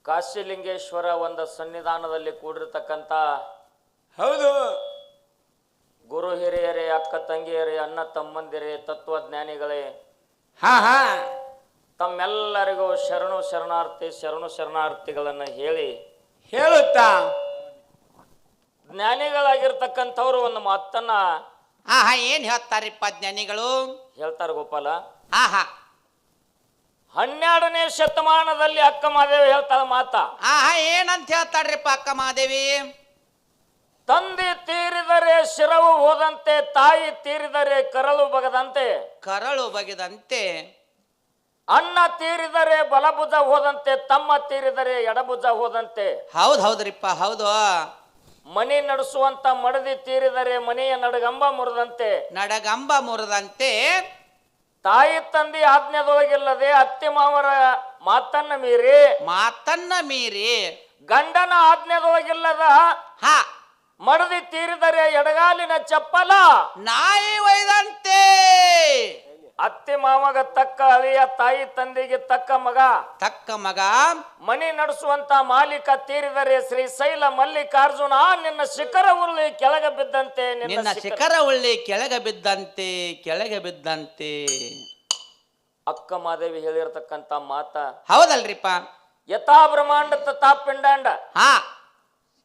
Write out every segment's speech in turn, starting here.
ಕಾಶಿಲಿಂಗೇಶ್ವರ ಒಂದು ಸನ್ನಿಧಾನದಲ್ಲಿ ಕೂಡಿರ್ತಕ್ಕಂಥ ಹೌದು ಗುರು ಹಿರಿಯರೇ, ಅಕ್ಕ ತಂಗಿಯರೇ, ಅಣ್ಣ ತಮ್ಮಂದಿರೇ, ತತ್ವಜ್ಞಾನಿಗಳೇ, ಹಾ ಹಾ ತಮ್ಮೆಲ್ಲರಿಗೂ ಶರಣು ಶರಣಾರ್ಥಿಗಳನ್ನು ಹೇಳುತ್ತಾ ಜ್ಞಾನಿಗಳಾಗಿರ್ತಕ್ಕಂಥವ್ರು ಒಂದು ಮಾತನ್ನ ಹಾ ಹಾ ಏನ್ ಹೇಳ್ತಾರಿಪ್ಪ ಜ್ಞಾನಿಗಳು? ಹೇಳ್ತಾರೆ ಗೋಪಾಲ. ಹಾ ಹಾ 12ನೇ ಶತಮಾನದಲ್ಲಿ ಅಕ್ಕ ಮಹಾದೇವಿ ಹೇಳ್ತಾಳ ಮಾತ. ಹಾ ಹಾ ಏನಂತ ಹೇಳ್ತಾರ್ರಿಪ್ಪ ಅಕ್ಕ ಮಹಾದೇವಿ? ತಂದೆ ತೀರಿದರೆ ಶಿರವು ಹೋದಂತೆ, ತಾಯಿ ತೀರಿದರೆ ಕರಳು ಬಗದಂತೆ, ಕರಳು ಬಗೆದಂತೆ, ಅಣ್ಣ ತೀರಿದರೆ ಬಲಭುಜ ಹೋದಂತೆ, ತಮ್ಮ ತೀರಿದರೆ ಎಡಭುಜ ಹೋದಂತೆ, ಹೌದ್ರಿಪ್ಪ ಹೌದು. ಮನೆ ನಡೆಸುವಂತ ಮಡದಿ ತೀರಿದರೆ ಮನೆಯ ನಡಗಂಬ ಮುರಿದಂತೆ, ನಡಗಂಬ ಮುರಿದಂತೆ, ತಾಯಿ ತಂದೆ ಆಜ್ಞೆದೊಳಗಿಲ್ಲದೆ ಅತ್ತೆ ಮಾವರ ಮಾತನ್ನ ಮೀರಿ ಗಂಡನ ಆಜ್ಞೆದೊಳಗಿಲ್ಲದ ಹಾ ಮಡದಿ ತೀರಿದರೆ ಎಡಗಾಲಿನ ಚಪ್ಪಲ ನಾಯಿ ಒಯ್ದಂತೆ. ಅತ್ತೆ ಮಾವಗ ತಕ್ಕ ಅಳಿಯ, ತಾಯಿ ತಂದೆಗೆ ತಕ್ಕ ಮಗ, ಮನೆ ನಡೆಸುವಂತ ಮಾಲೀಕ ತೀರಿದರೆ ಶ್ರೀ ಶೈಲ ಮಲ್ಲಿಕಾರ್ಜುನ ನಿನ್ನ ಶಿಖರ ಉರುಳಿ ಕೆಳಗೆ ಬಿದ್ದಂತೆ, ನಿನ್ನ ಶಿಖರ ಉರುಳಿ ಕೆಳಗೆ ಬಿದ್ದಂತೆ. ಅಕ್ಕ ಮಾದೇವಿ ಹೇಳಿರ್ತಕ್ಕಂತ ಮಾತ ಹೌದಲ್ರಿಪ್ಪ. ಯಥಾ ಬ್ರಹ್ಮಾಂಡ ತಥಾ ಪಿಂಡಾಂಡ. ಹಾ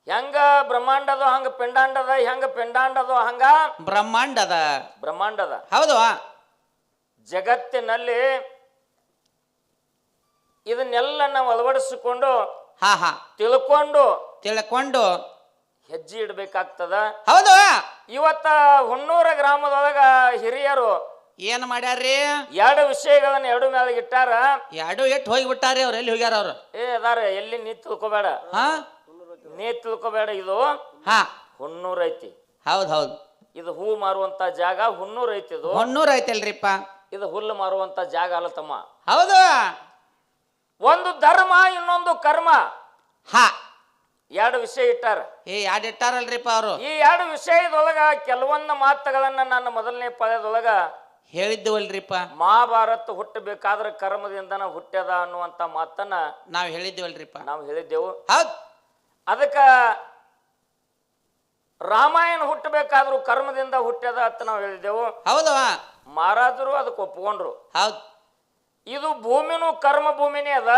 ಹೆಂಗ ಬ್ರಹ್ಮಾಂಡದ ಹಂಗ ಪಿಂಡಾಂಡದ, ಹೆಂಗ ಪಿಂಡಾಂಡದ ಹಂಗ ಬ್ರಹ್ಮಾಂಡದ. ಹೌದು. ಜಗತ್ತಿನಲ್ಲಿ ಇದನ್ನೆಲ್ಲ ನಾವು ಅಳವಡಿಸಿಕೊಂಡು ಹಾ ಹಾ ತಿಳ್ಕೊಂಡು ಹೆಜ್ಜೆ ಇಡ್ಬೇಕಾಗ್ತದ. ಹೌದು. ಇವತ್ತ ಹುಣ್ಣೂರ ಗ್ರಾಮದೊಳಗ ಹಿರಿಯರು ಏನ್ ಮಾಡ್ಯಾರ್ರಿ? 2 ವಿಷಯಗಳನ್ನ 2 ಮೇಲೆ ಇಟ್ಟಾರ. 2 ಎಟ್ಟು ಹೋಗ್ಬಿಟ್ಟಾರಿ. ಅವ್ರು ಎಲ್ಲಿ ಹೋಗ್ಯಾರ? ಅವ್ರು ಅದಾರ. ಎಲ್ಲಿ ನೀ ತಿಳ್ಕೊಬೇಡ, ಇದು ಹುಣ್ಣೂರ್ ಐತಿ. ಹೌದು. ಇದು ಹೂ ಮಾರುವಂತ ಜಾಗ ಹುಣ್ಣೂರ್ ಐತಿ. ಇದು ಹುಣ್ಣೂರ್ ಐತಲ್ರಿಪ್ಪ. ಇದು ಹುಲ್ಲು ಮಾರುವಂತ ಜಾಗ ಅಲ್ಲ ತಮ್ಮ. ಹೌದು. ಒಂದು ಧರ್ಮ, ಇನ್ನೊಂದು ಕರ್ಮ. 2 ವಿಷಯ ಇಟ್ಟಾರ. 2 ಇಟ್ಟಾರಲ್ರಿಪ್ಪ ಅವರು. ಈ 2 ವಿಷಯದೊಳಗ ಕೆಲವೊಂದು ಮಾತುಗಳನ್ನ ನನ್ನ ಮೊದಲನೇ ಪದ್ಯದೊಳಗ ಹೇಳಿದ್ದೇವಲ್ರಿಪ್ಪ. ಮಹಾಭಾರತ ಹುಟ್ಟಬೇಕಾದ್ರೆ ಕರ್ಮದಿಂದನ ಹುಟ್ಟ್ಯದ ಅನ್ನುವಂತ ಮಾತನ್ನ ನಾವು ಹೇಳಿದ್ದೇವು. ಹೌದು. ಅದಕ್ಕ ರಾಮಾಯಣ ಹುಟ್ಟಬೇಕಾದ್ರೂ ಕರ್ಮದಿಂದ ಹುಟ್ಟ್ಯದ ಅಂತ ನಾವು ಹೇಳಿದ್ದೆವು. ಹೌದು. ಮಹಾರಾಜರು ಅದಕ್ಕೆ ಒಪ್ಕೊಂಡ್ರು. ಹೌದು. ಇದು ಭೂಮಿನೂ ಕರ್ಮ ಭೂಮಿನೇ ಅದ.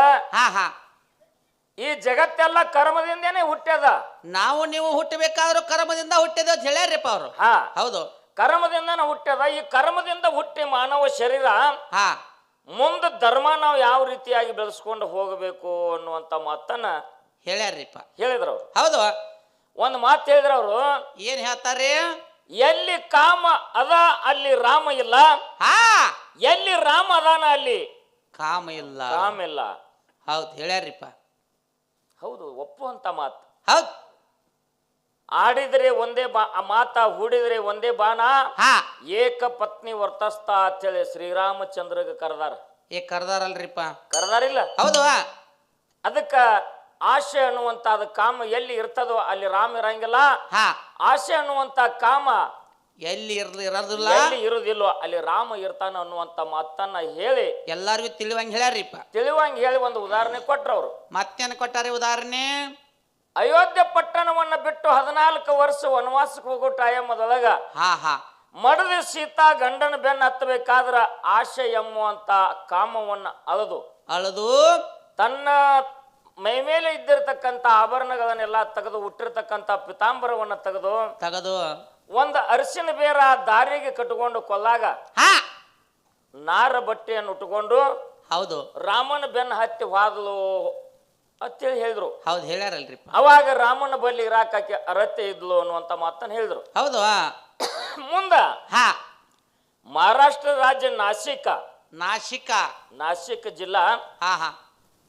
ಈ ಜಗತ್ತೆಲ್ಲ ಕರ್ಮದಿಂದೇನೆ ಹುಟ್ಟ್ಯದ. ನಾವು ನೀವು ಹುಟ್ಟಬೇಕಾದ್ರೂ ಕರ್ಮದಿಂದ ಹುಟ್ಟಿದ ಅಂತ ಹೇಳ್ಯಾರಿಪ್ಪ ಅವರು. ಹೌದು. ಕರ್ಮದಿಂದನ ಹುಟ್ಟ್ಯದ. ಈ ಕರ್ಮದಿಂದ ಹುಟ್ಟಿ ಮಾನವ ಶರೀರ ಮುಂದೆ ಧರ್ಮ ನಾವು ಯಾವ ರೀತಿಯಾಗಿ ಬೆಳೆಸ್ಕೊಂಡು ಹೋಗಬೇಕು ಅನ್ನುವಂತ ಮಾತನ್ನ ಹೇಳಿದ್ರು ಅವ್ರು. ಹೌದು. ಒಂದು ಮಾತು ಹೇಳಿದ್ರು ಅವರು. ಏನ್ ಹೇಳ್ತಾರೆ? ಎಲ್ಲಿ ಕಾಮ ಅದ ಅಲ್ಲಿ ರಾಮ ಇಲ್ಲ, ಎಲ್ಲಿ ರಾಮ ಅದಾನ ಅಲ್ಲಿ ಕಾಮ ಇಲ್ಲ. ಹೌದು ಹೇಳ್ಯಾರಿಪ್ಪ. ಹೌದು, ಒಪ್ಪುವಂತ ಮಾತು. ಹೌದು. ಆಡಿದ್ರೆ ಒಂದೇ ಮಾತ, ಹೂಡಿದ್ರೆ ಒಂದೇ ಬಾಣ, ಏಕ ಪತ್ನಿ ವರ್ತಸ್ತ ಅಂತೇಳಿ ಶ್ರೀರಾಮಚಂದ್ರಗೆ ಕರ್ದಾರಲ್ರಿಪ್ಪ. ಕರ್ದಾರಿಲ್ಲ. ಹೌದು. ಅದಕ್ಕ ಆಶೆ ಅನ್ನುವಂತ ಕಾಮ ಎಲ್ಲಿ ಇರ್ತದೋ ಅಲ್ಲಿ ರಾಮ ಇರಂಗಿಲ್ಲ. ಆಶೆ ಅನ್ನುವಂತ ಕಾಮ ಎಲ್ಲಿ ಇರುದಿಲ್ಲೋ ಅಲ್ಲಿ ರಾಮ ಇರ್ತಾನ ಅನ್ನುವಂತ ಮಾತನ್ನ ಹೇಳಿ ಎಲ್ಲಾರ್ಗು ತಿಳಿವಂಗ ಹೇಳಿ ಒಂದು ಉದಾಹರಣೆ ಕೊಟ್ರವ್ರು. ಮತ್ತೇನು ಕೊಟ್ಟಾರೆ ಉದಾಹರಣೆ? ಅಯೋಧ್ಯೆ ಪಟ್ಟಣವನ್ನ ಬಿಟ್ಟು 14 ವರ್ಷ ವನವಾಸಕ್ಕೆ ಹೋಗೋ ಟೈಮದೊಳಗ ಮಡದಿ ಸೀತಾ ಗಂಡನ ಬೆನ್ನ ಹತ್ತಬೇಕಾದ್ರ ಆಶೆ ಎಂಬುವಂತ ಕಾಮವನ್ನ ಅಳದು ತನ್ನ ಮೈ ಮೇಲೆ ಇದ್ದಿರತಕ್ಕಂತ ಆಭರಣಗಳನ್ನೆಲ್ಲ ತೆಗೆದು, ಹುಟ್ಟಿರ್ತಕ್ಕಂತ ಪಿತಾಂಬರವನ್ನ ತೆಗೆದು ಒಂದು ಅರಿಶಿನ ಬೇರ ದಾರಿಗೆ ಕಟ್ಟಿಕೊಂಡು ಕೊಲ್ಲಾಗ ನಾರ ಬಟ್ಟೆಯನ್ನು ಉಟ್ಕೊಂಡು ಹೌದು ರಾಮನ ಬೆನ್ನ ಹತ್ತಿ ಹೋದಲು ಅಂತೇಳಿ ಹೇಳಿದ್ರು. ಹೌದು ಹೇಳ್ಯಾರಲ್ರಿ. ಅವಾಗ ರಾಮನ ಬಲ್ಲಿ ಇರಾಕಕ್ಕೆ ಅರತೆ ಇದ್ಲು ಅನ್ನುವಂತ ಮಾತನ್ನ ಹೇಳಿದ್ರು. ಹೌದು. ಮುಂದ ಮಹಾರಾಷ್ಟ್ರ ರಾಜ್ಯ ನಾಸಿಕ್ ಜಿಲ್ಲಾ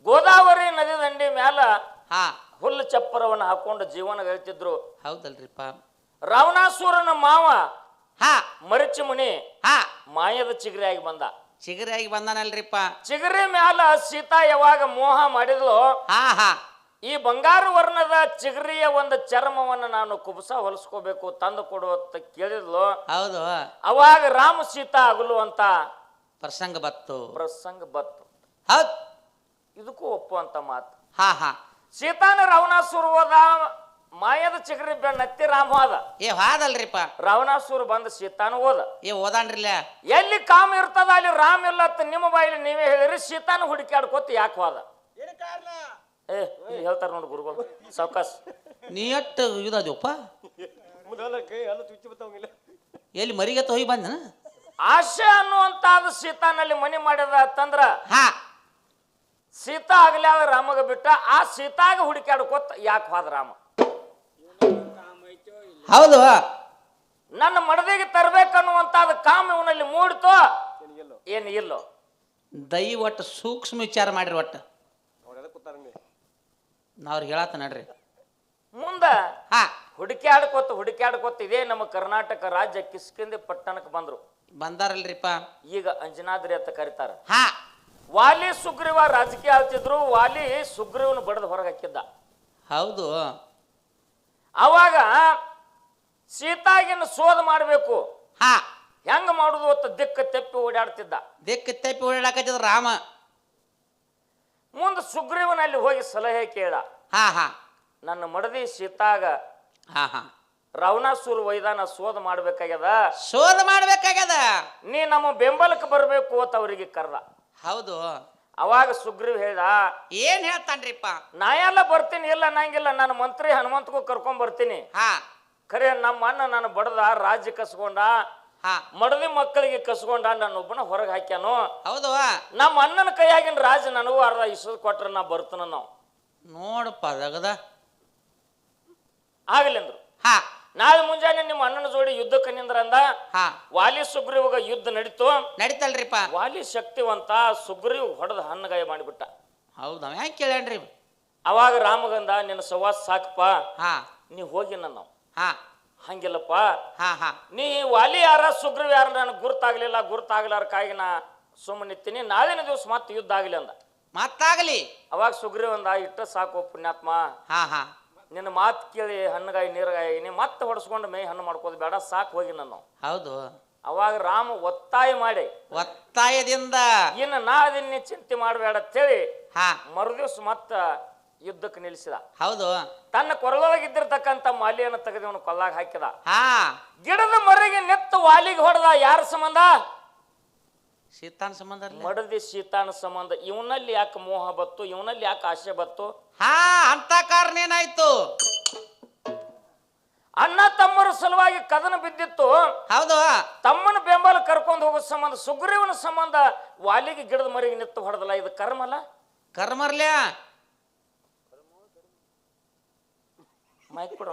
ಗೋದಾವರಿ ನದಿ ದಂಡಿ ಮ್ಯಾಲ ಹುಲ್ಲು ಚಪ್ಪರವನ್ನು ಹಾಕೊಂಡು ಜೀವನ ಗಳಿತಿದ್ರು. ಹೌದಲ್ರಿಪ್ಪ. ರಾವಣಾಸುರನ ಮಾವ ಮರಿಚಿ ಮುನಿ ಮಾಯದ ಚಿಗರಿಯಾಗಿ ಬಂದಾನಲ್ರಿಪ್ಪ. ಚಿಗರಿ ಮ್ಯಾಲ ಸೀತಾ ಯಾವಾಗ ಮೋಹ ಮಾಡಿದ್ಲು, ಈ ಬಂಗಾರ ವರ್ಣದ ಚಿಗರಿಯ ಒಂದು ಚರ್ಮವನ್ನು ನಾನು ಕುಬಸ ಹೊಲಿಸ್ಕೋಬೇಕು, ತಂದು ಕೊಡು ಅಂತ ಕೇಳಿದ್ಲು. ಹೌದು. ಅವಾಗ ರಾಮ ಸೀತಾ ಆಗಲು ಅಂತ ಪ್ರಸಂಗ ಬತ್ತು. ಹೌದು. ಇದಕ್ಕೂ ಒಪ್ಪುವಂತ ಮಾತು. ಹಾ ಹಾ ಸೀತಾನ ರಾವಣಾಸುರ ಹೋದ, ಮಾಯದ ಚಿಗರಿ ನತ್ತಿ ರಾಮ ಹೋದ. ಹಾದಲ್ರಿಪ್ಪ, ರಾವಣಾಸುರ ಬಂದ ಸೀತಾನ ಹೋದ. ಓದಾನ್ರಿಲ್ಲ. ಎಲ್ಲಿ ಕಾಮ ಇರ್ತದ ಅಲ್ಲಿ ರಾಮ ಇಲ್ಲ ಅಂತ ನಿಮ್ಮ ಬಾಯಲ್ಲಿ ನೀವೇ ಹೇಳಿರಿ. ಸೀತಾನ ಹುಡುಕಾಡ್ಕೋತ ಯಾಕೆ ಹೋದ? ಹೇಳ್ತಾರ ನೋಡಿ ಗುರುಗಳು ಸಾವಕಾಶ. ನೀ ಎಟ್ಟು ಇದಪ್ಪ, ಎಲ್ಲಿ ಮರಿಗತ್ತ ಹೋಗಿ ಬಂದ. ಆಶೆ ಅನ್ನುವಂತ ಸೀತಾನಲ್ಲಿ ಮನಿ ಮಾಡಿದ ಅಂತಂದ್ರ ಸೀತಾ ಆಗ್ಲಿ ಆದ ರಾಮಗ ಬಿಟ್ಟ, ಆ ಸೀತಾಗ ಹುಡುಕಾಡ್ಕೋತ ಯಾಕೆ ಹೋದ ರಾಮ? ಹೌದು, ನನ್ನ ಮಡದಿಗೆ ತರ್ಬೇಕನ್ನುವಂತಾದ ಕಾಮ ಇವನಲ್ಲಿ ಮೂಡ್ತೋ ಏನ್ ಇಲ್ಲೋ? ದಯವಿಟ್ಟು ಸೂಕ್ಷ್ಮ ವಿಚಾರ ಮಾಡ್ರಿ. ಒಟ್ಟು ನಾವ್ರಿಗೆ ಹೇಳತ್ತ ನಡ್ರಿ. ಮುಂದ ಹುಡುಕ್ಯಾಡ್ಕೋತ ಇದೇ ನಮ್ಮ ಕರ್ನಾಟಕ ರಾಜ್ಯ ಕಿಷ್ಕಿಂದೆ ಪಟ್ಟಣಕ್ಕೆ ಬಂದಾರಲ್ರಿಪ್ಪ. ಈಗ ಅಂಜನಾದ್ರಿ ಅಂತ ಕರೀತಾರ. ವಾಲಿ ಸುಗ್ರೀವ ರಾಜಕೀಯ ಆಳ್ತಿದ್ರು. ವಾಲಿ ಸುಗ್ರೀವನ ಬಡದ ಹೊರಗೆ ಹಾಕಿದ್ದ. ಹೌದು, ಅವಾಗ ಸೀತಾಗಿನ ಶೋಧ ಮಾಡಬೇಕು, ಹೆಂಗ ಮಾಡುದು ಅಂತ ದಿಕ್ಕ ತೆಪ್ಪಿ ಓಡಾಡ್ತಿದ್ದ ರಾಮ. ಮುಂದೆ ಸುಗ್ರೀವನಲ್ಲಿ ಹೋಗಿ ಸಲಹೆ ಕೇಳ. ನನ್ನ ಮಡದಿ ಸೀತಾಗ ರಾವಣಾಸುರ ವೈದಾನ ಶೋಧ ಮಾಡ್ಬೇಕಾಗ್ಯದ, ನೀ ನಮ್ಮ ಬೆಂಬಲಕ್ಕೆ ಬರ್ಬೇಕು ಅಂತ ಅವ್ರಿಗೆ ಕರ್ದ. ಹೌದು, ಅವಾಗ ಸುಗ್ರೀವ್ ಹೇಳ್ದ, ಏನ್ ಹೇಳ್ತಾನ್ರಿಪ್ಪ? ನಾ ಎಲ್ಲ ಬರ್ತೀನಿ, ಇಲ್ಲ ನಂಗಿಲ್ಲ, ನನ್ನ ಮಂತ್ರಿ ಹನುಮಂತಗೂ ಕರ್ಕೊಂಡ್ ಬರ್ತೀನಿ. ಖರೆ ನಮ್ಮ ಅಣ್ಣ ನಾನು ಬಡದ ರಾಜ್ಯ ಕಸ್ಕೊಂಡ, ಮಡದಿ ಮಕ್ಕಳಿಗೆ ಕಸ್ಕೊಂಡ, ನನ್ನೊಬ್ಬನ ಹೊರಗೆ ಹಾಕ್ಯಾನು. ಹೌದು, ನಮ್ಮ ಅಣ್ಣನ ಕೈಯಾಗಿನ ರಾಜ ನನಗೂ ಅರ್ಧ ಇಸದ್ ಕೊಟ್ರ ನಾ ಬರ್ತನ. ನಾವು ನೋಡಪ್ಪ ಅದಗದ ಆಗಲಿ ಅಂದ್ರು. ನಾಳೆ ಮುಂಜಾನೆ ನಿಮ್ಮ ಅಣ್ಣನ ಜೋಡಿ ಯುದ್ಧಕ್ಕೆ ನಿಂದ್ರ ಅಂದ. ವಾಲಿ ಸುಗ್ರೀವಾಗ ಯುದ್ಧ ನಡೀತಲ್ರಿಪ್ಪ. ವಾಲಿ ಶಕ್ತಿವಂತ, ಸುಗ್ರೀವ್ ಹೊಡೆದ ಹಣ್ಣಗಾಯ ಮಾಡಿಬಿಟ್ಟ. ಹೌದಾ, ಯಾಕೆ ಕೇಳ್ರಿ? ಅವಾಗ ರಾಮಗಂದ, ನಿನ್ನ ಸವಾಸ ಸಾಕಪ್ಪ, ನೀ ಹೋಗಿ ನನ್ನ. ಹಂಗಿಲ್ಲಪ್ಪ, ನೀ ವಾಲಿ ಯಾರ ಸುಗ್ರೀವ್ ಯಾರ ನನಗೆ ಗುರ್ತಾಗ್ಲಾರಕ್ಕಾಗಿ ನಾ ಸುಮ್ಮನೆ ನಿಂತೀನಿ. ನಾಳಿನ ದಿವಸ ಮತ್ತೆ ಯುದ್ಧ ಆಗ್ಲಿ ಅಂದ. ಮತ್ತಾಗಲಿ. ಅವಾಗ ಸುಗ್ರೀವ್ ಅಂದ, ಇಟ್ಟ ಸಾಕು ಪುಣ್ಯಾತ್ಮ, ನಿನ್ನ ಮಾತು ಕೇಳಿ ಹಣ್ಣುಗಾಯಿ ನೀರ್ಗಾಯಿ ನೀ ಮತ್ತೆ ಹೊಡ್ಸ್ಕೊಂಡು ಮೈ ಹಣ್ಣು ಮಾಡ್ಕೋದು ಬೇಡ, ಸಾಕು ಹೋಗಿ ನಾನು. ಹೌದು, ಅವಾಗ ರಾಮ ಒತ್ತಾಯದಿಂದ ಇನ್ನು ನಾ ಅದನ್ನೇ ಚಿಂತೆ ಮಾಡಬೇಡ ಅಂತೇಳಿ ಮರುದಿವ್ಸ ಮತ್ತ ಯುದ್ಧಕ್ಕೆ ನಿಲ್ಲಿಸಿದ. ಹೌದು, ತನ್ನ ಕೊರಳೊಳಗಿದ್ದಿರ್ತಕ್ಕಂಥ ಮಾಲಿಯನ್ನು ತೆಗೆದವನು ಕೊಲ್ಲಾಗ ಹಾಕಿದ. ಗಿಡದ ಮರಿಗೆ ನೆತ್ತು ವಾಲಿಗೆ ಹೊಡೆದ. ಯಾರ ಸಂಬಂಧ? ಸೀತಾನ ಸಂಬಂಧ. ಮಡದಿ ಸೀತಾನ ಸಂಬಂಧ. ಇವನಲ್ಲಿ ಯಾಕೆ ಮೋಹ ಬತ್ತು, ಇವನಲ್ಲಿ ಯಾಕೆ ಆಸೆ ಬತ್ತು? ಅಂತ ಕಾರಣ ಏನಾಯ್ತು? ಅಣ್ಣ ತಮ್ಮರ ಸಲುವಾಗಿ ಕದನ ಬಿದ್ದಿತ್ತು. ಹೌದು, ತಮ್ಮನ ಬೆಂಬಲ ಕರ್ಕೊಂಡು ಹೋಗೋ ಸಂಬಂಧ, ಸುಗ್ರೀವನ ಸಂಬಂಧ ವಾಲಿಗೆ ಗಿಡದ ಮರಿಗೆ ನೆತ್ತು ಹೊಡೆದಲ್ಲ. ಇದು ಕರ್ಮಲ್ಲ? ಕರ್ಮರ್ಲ್ಯ ಮೈಕ್ ಕೊಡ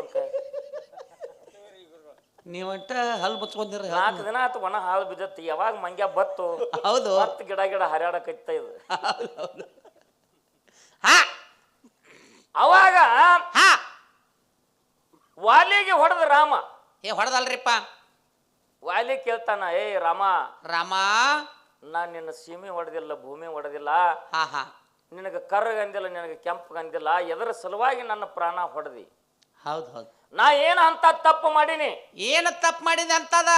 ನೀವಂಟ ಹಲ್ ಬಚ್ಕೊಂಡಿರ. 4 ದಿನ ಆತು ಒಣ ಹಾಳು ಬಿದ್ದತಿ. ಯಾವಾಗ ಮಂಗ್ಯ ಬತ್ತು. ಹೌದು, ಮತ್ ಗಿಡ ಹರ್ಯಾಡಕೈತ ಇದು. ಅವಾಗ ವಾಲಿಗೆ ಹೊಡೆದ ರಾಮ. ಹೊಡೆದಲ್ರಿಪ್ಪ. ವಾಲಿ ಕೇಳ್ತಾನ, ಏ ರಾಮ, ನಾನ್ ನಿನ್ನ ಸೀಮೆ ಹೊಡೆದಿಲ್ಲ, ಭೂಮಿ ಹೊಡೆದಿಲ್ಲ, ನಿನಗೆ ಕರ್ರಗಂದಿಲ್ಲ, ನಿನಗೆ ಕೆಂಪಗಂದಿಲ್ಲ, ಎದರ ಸಲುವಾಗಿ ನನ್ನ ಪ್ರಾಣ ಹೊಡೆದಿ? ಹೌದು, ನಾ ಏನ ಅಂತ ತಪ್ಪು ಮಾಡೀನಿ? ಏನು ತಪ್ಪು ಮಾಡಿದೆ ಅಂತದ?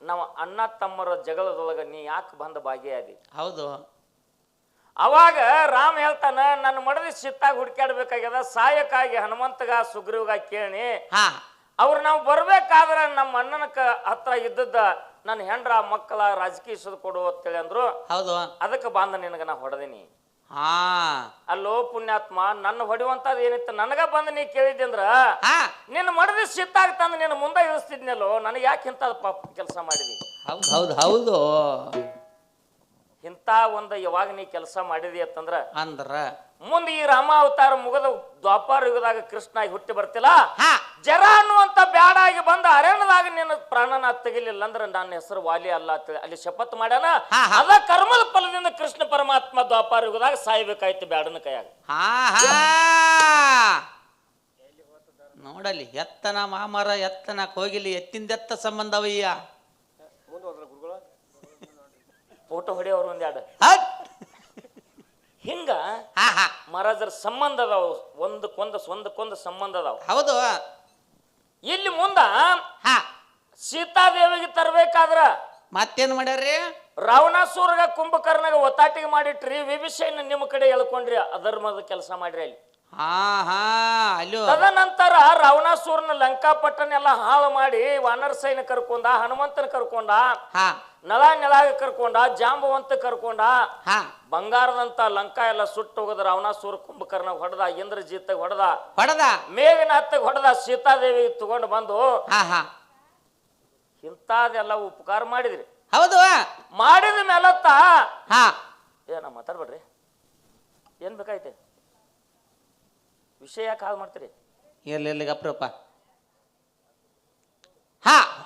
ನಮ್ಮ ಅಣ್ಣ ತಮ್ಮರ ಜಗಳದೊಳಗ ನೀ ಯಾಕೆ ಬಂದ ಭಾಗಿಯಾದಿ? ಹೌದು. ಅವಾಗ ರಾಮ ಹೇಳ್ತಾನ, ನನ್ನ ಮಡದಿ ಸಿತ್ತಾಗ ಹುಡುಕಾಡ್ಬೇಕಾಗ್ಯದ, ಸಾಯಕ್ಕಾಗಿ ಹನುಮಂತಗ ಸುಗ್ರೀವ್ಗ ಕೇಳಿ ಅವ್ರು ನಾವು ಬರ್ಬೇಕಾದ್ರ ನಮ್ಮ ಅಣ್ಣನ ಹತ್ರ ಇದ್ದದ್ದ ನನ್ನ ಹೆಂಡ್ರ ಮಕ್ಕಳ ರಾಜಕೀಯ ಇಸದ್ ಕೊಡು ಅಂತೇಳಿ ಅಂದ್ರು. ಹೌದು, ಅದಕ್ಕೆ ಬಂದ ನಿನಗ ನಾ ಹೊಡೆದಿನಿ. ಅಲ್ಲೋ ಪುಣ್ಯಾತ್ಮ, ನನ್ನ ಹೊಡೆಯುವಂತದ್ ಏನಿತ್ತು? ನನಗ ಬಂದ ನೀ ಕೇಳಿದ್ದೆ ಅಂದ್ರ ನಿನ್ನ ಮಡದಿ ಸಿತ್ತಾಗ ತಂದು ನಿನ್ನ ಮುಂದೆ ಇಳಿಸ್ತಿದ್ನಲ್ಲೋ, ನನಗೆ ಯಾಕೆ ಇಂಥ ಪಾಪ ಕೆಲಸ ಮಾಡಿದಿ? ಹೌದು, ಇಂಥ ಒಂದು ಯಾವಾಗ ನೀ ಕೆಲಸ ಮಾಡಿದಿ ಅಂತಂದ್ರ ಮುಂದೆ ಈ ರಾಮ ಅವತಾರ ಮುಗದ ದ್ವಾಪಾರ ಯುಗದಾಗ ಕೃಷ್ಣಾಗಿ ಹುಟ್ಟಿ ಬರ್ತಿಲ್ಲ. ಜರ ಅನ್ನುವಂತ ಬ್ಯಾಡಾಗಿ ಬಂದ ಅರಣ್ಯದಾಗ ನಿನ್ನ ಪ್ರಾಣನ ತೆಗಿಲಿಲ್ಲ ಅಂದ್ರೆ ನನ್ನ ಹೆಸರು ವಾಲಿ ಅಲ್ಲ ಅಂತೇಳಿ ಅಲ್ಲಿ ಶಪಥ ಮಾಡ್ಯಾನ. ಅದ ಕರ್ಮದ ಫಲದಿಂದ ಕೃಷ್ಣ ಪರಮಾತ್ಮ ದ್ವಾಪಾರ ಯುಗದಾಗ ಸಾಯ್ಬೇಕಾಯ್ತು ಬ್ಯಾಡನ ಕೈಯಾಗ. ನೋಡಲಿ, ಎತ್ತನ ಮಾಮರ ಎತ್ತನ ಕೋಗಿಲಿ ಎತ್ತಿಂದೆತ್ತ ಸಂಬಂಧವಯ್ಯ. ಫೋಟೋ ಹೊಡೆಯವರು ಒಂದೆರಡು ಹಿಂಗ ಮಹಾರಾಜರ ಸಂಬಂಧ ಅದಾವ, ಒಂದಕ್ಕೊಂದು ಸಂಬಂಧ ಅದಾವ. ಹೌದು, ಇಲ್ಲಿ ಮುಂದ ಸೀತಾದೇವಿಗೆ ತರಬೇಕಾದ್ರ ಮತ್ತೇನ್ ಮಾಡ್ಯಾರ್ರಿ? ರಾವಣಾಸುರಗ ಕುಂಭಕರ್ಣಗ ಒತ್ತಾಟಿಗೆ ಮಾಡಿಟ್ರಿ, ವಿಭೀಷಣ ನಿಮ್ಮ ಕಡೆ ಎಳ್ಕೊಂಡ್ರಿ, ಅಧರ್ಮದ ಕೆಲಸ ಮಾಡ್ರಿ ಅಲ್ಲಿ. ತದನಂತರ ರಾವಣಾಸುರನ ಲಂಕಾಪಟ್ಟನೆಲ್ಲ ಹಾಳು ಮಾಡಿ ವಾನರ ಸೈನ್ಯ ಕರ್ಕೊಂಡ, ಹನುಮಂತನ ಕರ್ಕೊಂಡ, ನೆಲಾಗ ಕರ್ಕೊಂಡ, ಜಾಂಬವಂತ ಕರ್ಕೊಂಡ, ಬಂಗಾರದಂತ ಲಂಕಾ ಎಲ್ಲ ಸುಟ್ಟು ಹೋಗದ. ರಾವಣಾಸುರ ಕುಂಭಕರ್ಣ ಹೊಡೆದ, ಇಂದ್ರಜಿತ್ ಹೊಡೆದ, ಮೇಘನಾಥಗ್ ಹೊಡೆದ, ಸೀತಾದೇವಿ ತಗೊಂಡು ಬಂದು ಇಂಥದೆಲ್ಲ ಉಪಕಾರ ಮಾಡಿದ್ರಿ. ಹೌದು, ಮಾಡಿದ ಮೇಲತ್ತ ಏನ ಮಾತಾಡ್ಬೇಡ್ರಿ, ಏನ್ ಬೇಕಾಯ್ತೆ ವಿಷಯ ಯಾಕೆ ಹಾಳು ಮಾಡ್ತೀರಿ? ಅಪ್ರೂಪ.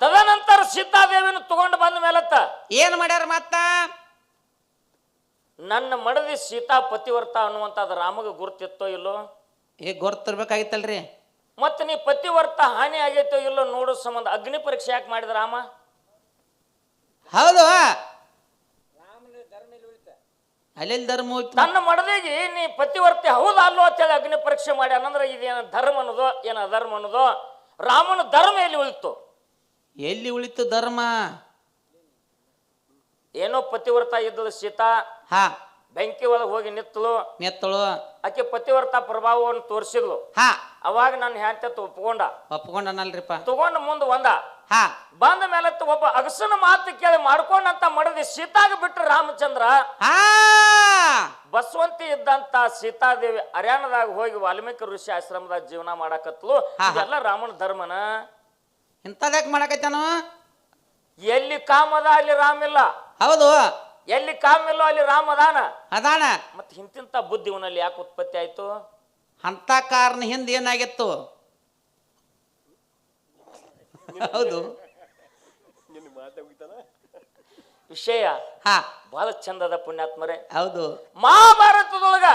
ತದನಂತರ ಸೀತಾದೇವಿನ ತಗೊಂಡು ಬಂದ ಮೇಲತ್ತ ಏನ್ ಮಾಡ್ಯಾರ ಮತ್ತ? ನನ್ನ ಮಡದಿ ಸೀತಾ ಪತಿವರ್ತ ಅನ್ನುವಂಥದ್ದು ರಾಮಗ ಗುರ್ತಿತ್ತೋ ಇಲ್ಲೋ? ಗುರ್ತಿರ್ಬೇಕಾಗಿತ್ತಲ್ರಿ. ಮತ್ತೆ ನೀ ಪತಿವರ್ತ ಹಾನಿ ಆಗೈತೋ ಇಲ್ಲೋ ನೋಡೋ ಸಂಬಂಧ ಅಗ್ನಿ ಪರೀಕ್ಷೆ ಯಾಕೆ ಮಾಡಿದ ರಾಮ? ಹೌದು, ಅಲ್ಲೆಲ್ಲಿ ಧರ್ಮ ತನ್ನ ಮಡದಿಗೆ ನೀ ಪತಿವರ್ತಿ ಹೌದಾ ಅಲ್ಲೋ ಅಂತೇಳಿ ಅಗ್ನಿ ಪರೀಕ್ಷೆ ಮಾಡಿ ಅನ್ನಂದ್ರೆ ಇದೇನ ಧರ್ಮ ಅನ್ನೋದು ಏನ ಅಧರ್ಮ ಅನ್ನೋದು? ರಾಮನ ಧರ್ಮ ಎಲ್ಲಿ ಉಳಿತು? ಎಲ್ಲಿ ಉಳಿತು ಧರ್ಮ? ಏನೋ ಪತಿವ್ರತ ಇದ್ದದ ಸೀತಾ ಬೆಂಕಿ ಒಳಗೆ ಹೋಗಿ ನಿತ್ತಳು, ಆಕೆ ಪತಿವ್ರತ ಪ್ರಭಾವವನ್ನು ತೋರಿಸಿದ್ಲು. ಅವಾಗ ನನ್ನ ಹ್ಯಾಂತ ಒಪ್ಕೊಂಡನಲ್ರಿಪ್ಪ. ತಗೊಂಡ ಮುಂದೆ ಬಂದ ಮೇಲೆ ಒಬ್ಬ ಅಗಸನ ಮಾತು ಕೇಳಿ ಮಾಡ್ಕೊಂಡಂತ ಮಡದಿ ಸೀತಾಗ ಬಿಟ್ರೆ ರಾಮಚಂದ್ರ ಬಸವಂತಿ ಇದ್ದಂತ ಸೀತಾದೇವಿ ಹರ್ಯಾಣದಾಗ ಹೋಗಿ ವಾಲ್ಮೀಕಿ ಋಷಿ ಆಶ್ರಮದಾಗ ಜೀವನ ಮಾಡಾಕತ್ಲು. ಇದೆಲ್ಲ ರಾಮನ ಧರ್ಮನ? ಇಂಥದ್ಯಾಕೆ ಮಾಡಕತ್ತಾನ? ಎಲ್ಲಿ ಕಾಮದ ಅಲ್ಲಿ ರಾಮಿಲ್ಲ. ಹೌದು, ಎಲ್ಲಿ ಕಾಮಿಲ್ಲೋ ಅಲ್ಲಿ ರಾಮ ಅದಾನ. ಮತ್ತೆ ಇಂತಿಂತ ಬುದ್ಧಿ ಇವನಲ್ಲಿ ಯಾಕೆ ಉತ್ಪತ್ತಿ ಆಯ್ತು? ಅಂತ ಕಾರಣ ಹಿಂದೆ ಏನಾಗಿತ್ತು? ಹೌದು, ವಿಷಯ ಬಹಳ ಚಂದದ ಪುಣ್ಯಾತ್ಮರೇ. ಹೌದು, ಮಹಾಭಾರತದೊಳಗ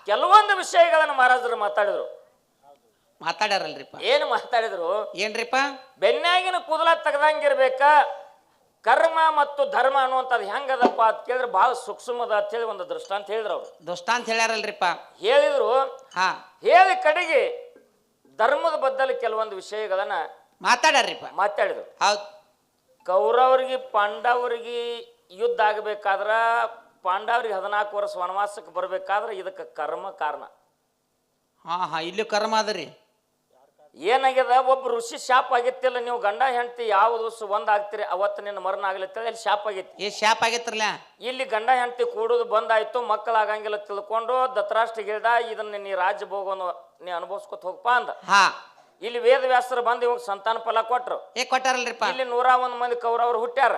ಕೆಲವೊಂದು ವಿಷಯಗಳನ್ನ ಮಹಾರಾಜರು ಮಾತಾಡ್ಯಾರಲ್ರಿಪ್ಪ. ಏನು ಮಾತಾಡಿದ್ರು? ಏನ್ರಿಪ್ಪ? ಬೆನ್ನಾಗಿನ ಕೂದಲ ತೆಗ್ದಂಗಿರ್ಬೇಕ, ಕರ್ಮ ಮತ್ತು ಧರ್ಮ ಅನ್ನುವಂಥದ್ದು ಹೆಂಗದಪ್ಪ ಅಂತ ಕೇಳಿದ್ರೆ ಬಹಳ ಸೂಕ್ಷ್ಮದ ಅಂತ ಹೇಳಿ ಒಂದು ದೃಷ್ಟಾಂತ ಹೇಳಿದ್ರು. ಅವ್ರು ದೃಷ್ಟಾಂತ ಹೇಳ್ಯಾರಲ್ರಿಪ್ಪ. ಹೇಳಿದ್ರು. ಹೇಳಿ ಕಡೆಗೆ ಧರ್ಮದ ಬದ್ದಲ್ಲಿ ಕೆಲವೊಂದು ವಿಷಯಗಳನ್ನ ಮಾತಾಡಿದ್ರು. ಹೌದು, ಕೌರವರಿಗೆ ಪಾಂಡವರಿಗೆ ಯುದ್ಧ ಆಗಬೇಕಾದ್ರ, ಪಾಂಡವರಿಗೆ 14 ವರ್ಷ ವನವಾಸಕ್ಕೆ ಬರ್ಬೇಕಾದ್ರೆ ಇದಕ್ಕೆ ಕರ್ಮ ಕಾರಣ. ಇಲ್ಲಿ ಕರ್ಮ ಅದರಿ. ಏನಾಗ್ಯದ? ಒಬ್ಬ ಋಷಿ ಶಾಪ್ ಆಗಿತ್ತಿಲ್ಲ, ನೀವು ಗಂಡ ಹೆಂಡತಿ ಯಾವ ದಿವಸ ಒಂದಾಗ್ತಿರಿ ಅವತ್ತು ನಿನ್ನ ಮರಣ ಆಗ್ಲತ್ತೇಳಿ ಅಲ್ಲಿ ಶಾಪ್ ಆಗೈತಿ. ಶಾಪ್ ಆಗೈತ್ರಲ್ಲ. ಇಲ್ಲಿ ಗಂಡ ಹೆಂಡತಿ ಕೂಡುದು ಬಂದಾಯ್ತು, ಮಕ್ಕಳಾಗಂಗಿಲ್ಲ ತಿಳ್ಕೊಂಡು ಧೃತರಾಷ್ಟ್ರಿಗೆ ಹೇಳ್ದ, ಇದನ್ನ ನೀ ರಾಜ್ಯ ಭೋಗವನ್ನು ನೀ ಅನುಭವಿಸ್ಕೊತ ಹೋಗಪ್ಪ ಅಂದ. ಇಲ್ಲಿ ವೇದವ್ಯಾಸರು ಬಂದು ಇವಾಗ ಸಂತಾನ ಫಲ ಕೊಟ್ರು. ಕೊಟ್ಟಾರಲ್ರಿಪ್ಪ. ಇಲ್ಲಿ 101 ಮಂದಿ ಕೌರವರು ಹುಟ್ಟ್ಯಾರ,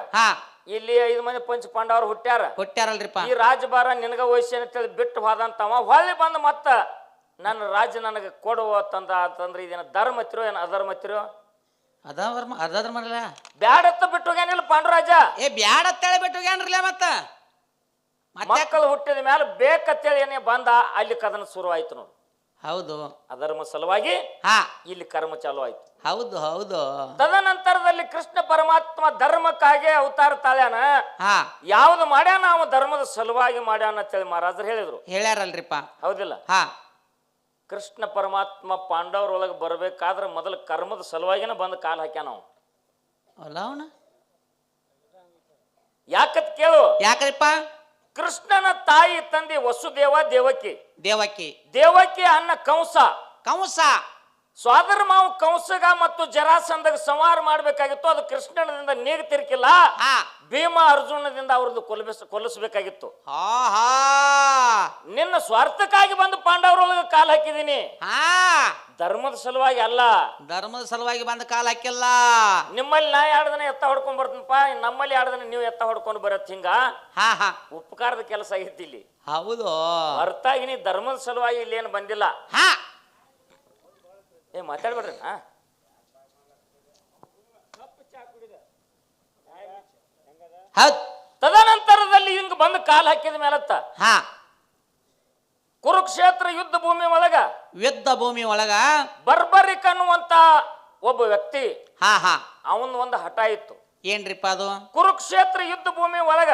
ಇಲ್ಲಿ 5 ಮಂದಿ ಪಂಚ ಪಾಂಡವರು ಹುಟ್ಟ್ಯಾರಲ್ರಿಪ್ಪ. ಈ ರಾಜಭಾರ ನಿನಗ ವಹಿಸಿ ಅಂತೇಳಿ ಬಿಟ್ಟು ಹೋದಂತವ ಹೊಳ್ಳಿ ಬಂದು ಮತ್ತ ನನ್ನ ರಾಜ್ಯ ನನಗೆ ಕೊಡುವ ಅಂತಂದ್ರೆ ಇದೇನ ಧರ್ಮ ಹತ್ತಿರೋ ಏನ ಅಧರ್ಮ ಹತ್ತಿರೋ? ಬ್ಯಾಡತ್ತ ಬಿಟ್ಟು ಹೋಗ್ಯಾನಿಲ್ಲ ಪಾಂಡುರಾಜ. ಬ್ಯಾಡತ್ತೇಳಿ ಬಿಟ್ಟು ಹೋಗ್ಯಾನ್ರಲ್ಲ. ಮಕ್ಕಳು ಹುಟ್ಟಿದ ಮೇಲೆ ಬೇಕತ್ತೇಳಿ ಏನೇ ಬಂದ, ಅಲ್ಲಿ ಕದನ ಶುರು ಆಯ್ತು ನೋಡಿ. ಹೌದು, ಅಧರ್ಮ ಸಲುವಾಗಿ ಇಲ್ಲಿ ಕರ್ಮ ಚಾಲು ಆಯ್ತು. ಹೌದು ಹೌದು. ತದನಂತರದಲ್ಲಿ ಕೃಷ್ಣ ಪರಮಾತ್ಮ ಧರ್ಮಕ್ಕಾಗಿ ಅವತಾರ ತಾಳ್ಯಾನ. ಯಾವ್ದು ಮಾಡ್ಯಾನ ಅವ ಧರ್ಮದ ಸಲುವಾಗಿ ಮಾಡ್ಯಾನ ಅಂತೇಳಿ ಮಹಾರಾಜರು ಹೇಳ್ಯಾರಲ್ರಿಪ್ಪ. ಹೌದಿಲ್ಲ? ಕೃಷ್ಣ ಪರಮಾತ್ಮ ಪಾಂಡವರೊಳಗೆ ಬರ್ಬೇಕಾದ್ರೆ ಮೊದಲು ಕರ್ಮದ ಸಲುವಾಗಿನ ಬಂದು ಕಾಲು ಹಾಕ್ಯಾನ ಅವನ. ಯಾಕತ್ ಕೇಳು. ಯಾಕ್ರಿಪ್ಪ? ಕೃಷ್ಣನ ತಾಯಿ ತಂದೆ ವಸುದೇವ ದೇವಕಿ ಅನ್ನ ಕಂಸ ಸ್ವಾದರ ಮಾವು ಕಂಸಗ ಮತ್ತು ಜರಾಸಂಧಗ ಸಂಹಾರ ಮಾಡ್ಬೇಕಾಗಿತ್ತು. ಅದು ಕೃಷ್ಣನದಿಂದ ನೀಗ್ತಿರ್ಕಿಲ್ಲ, ಭೀಮ ಅರ್ಜುನದಿಂದ ಅವ್ರದ್ದು ಕೊಲ್ಲಿಸಬೇಕಾಗಿತ್ತು. ನಿನ್ನ ಸ್ವಾರ್ಥಕ್ಕಾಗಿ ಬಂದು ಪಾಂಡವರೊಳಗೆ ಕಾಲು ಹಾಕಿದೀನಿ, ಧರ್ಮದ ಸಲುವಾಗಿ ಅಲ್ಲ. ಧರ್ಮದ ಸಲುವಾಗಿ ಬಂದು ಕಾಲು ಹಾಕಿಲ್ಲ. ನಿಮ್ಮಲ್ಲಿ ನಾ 2 ದಿನ ಎತ್ತ ಹೊಡ್ಕೊಂಡ್ ಬರ್ತೀನಪ್ಪ, ನಮ್ಮಲ್ಲಿ 2 ದಿನ ನೀವು ಎತ್ತ ಹೊಡ್ಕೊಂಡು ಬರತ್. ಹಿಂಗ ಉಪಕಾರದ ಕೆಲಸ ಆಗೈತಿ ಇಲ್ಲಿ. ಹೌದು, ಅರ್ಥ ಆಗಿನಿ. ಧರ್ಮದ ಸಲುವಾಗಿ ಇಲ್ಲಿ ಏನು ಬಂದಿಲ್ಲ. ಮಾತಾಡ್ಬೇಡ್ರಿ. ತದನಂತರದಲ್ಲಿ ಹಿಂಗ ಬಂದು ಕಾಲು ಹಾಕಿದ ಮೇಲತ್ತ ಕುರುಕ್ಷೇತ್ರ ಯುದ್ಧ ಭೂಮಿ ಒಳಗ ಬರ್ಬರಿಕ್ ಅನ್ನುವಂತ ಒಬ್ಬ ವ್ಯಕ್ತಿ, ಅವನ್ ಒಂದು ಹಠ ಇತ್ತು. ಏನ್ರಿಪ್ಪ ಅದು? ಕುರುಕ್ಷೇತ್ರ ಯುದ್ಧ ಭೂಮಿ ಒಳಗ